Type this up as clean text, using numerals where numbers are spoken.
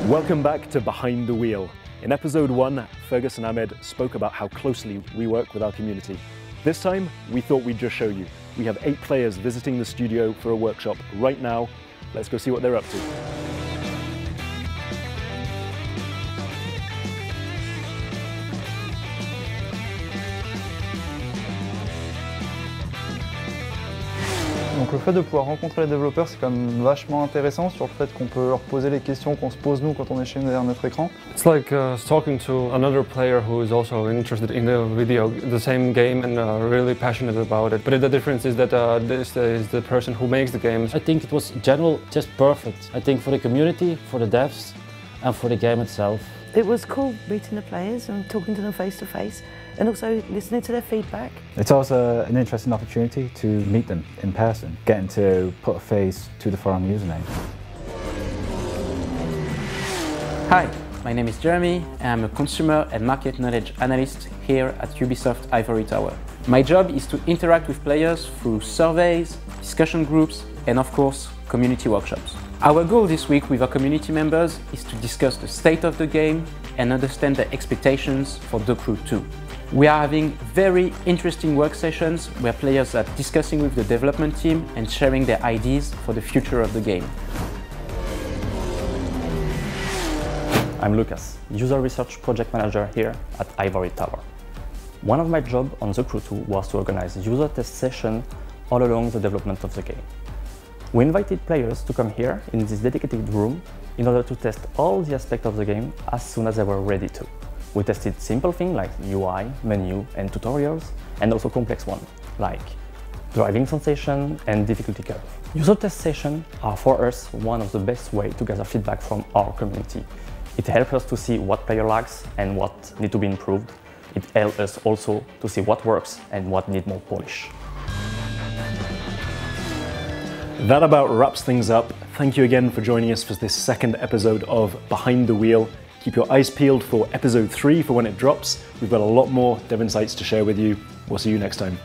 Welcome back to Behind the Wheel. In episode 1, Fergus and Ahmed spoke about how closely we work with our community. This time, we thought we'd just show you. We have 8 players visiting the studio for a workshop right now. Let's go see what they're up to. Donc le fait de pouvoir rencontrer les développeurs, c'est quand même vachement intéressant sur le fait qu'on peut leur poser les questions qu'on se pose nous quand on est chez nous derrière notre écran. It's like talking to another player who is also interested in the same game and really passionate about it. But the difference is that this is the person who makes the games. I think it was in general just perfect. I think for the community, for the devs and for the game itself. It was cool meeting the players and talking to them face to face and also listening to their feedback. It's also an interesting opportunity to meet them in person, getting to put a face to the forum username. Hi, my name is Jeremy and I'm a consumer and market knowledge analyst here at Ubisoft Ivory Tower. My job is to interact with players through surveys, discussion groups and of course community workshops. Our goal this week with our community members is to discuss the state of the game and understand the expectations for The Crew 2. We are having very interesting work sessions where players are discussing with the development team and sharing their ideas for the future of the game. I'm Lucas, User Research Project Manager here at Ivory Tower. One of my jobs on The Crew 2 was to organize user test sessions all along the development of the game. We invited players to come here in this dedicated room in order to test all the aspects of the game as soon as they were ready to. We tested simple things like UI, menu and tutorials, and also complex ones like driving sensation and difficulty curve. User test sessions are for us one of the best ways to gather feedback from our community. It helps us to see what player lacks and what needs to be improved. It helps us also to see what works and what needs more polish. That about wraps things up. Thank you again for joining us for this second episode of Behind the Wheel. Keep your eyes peeled for episode 3 for when it drops. We've got a lot more dev insights to share with you. We'll see you next time.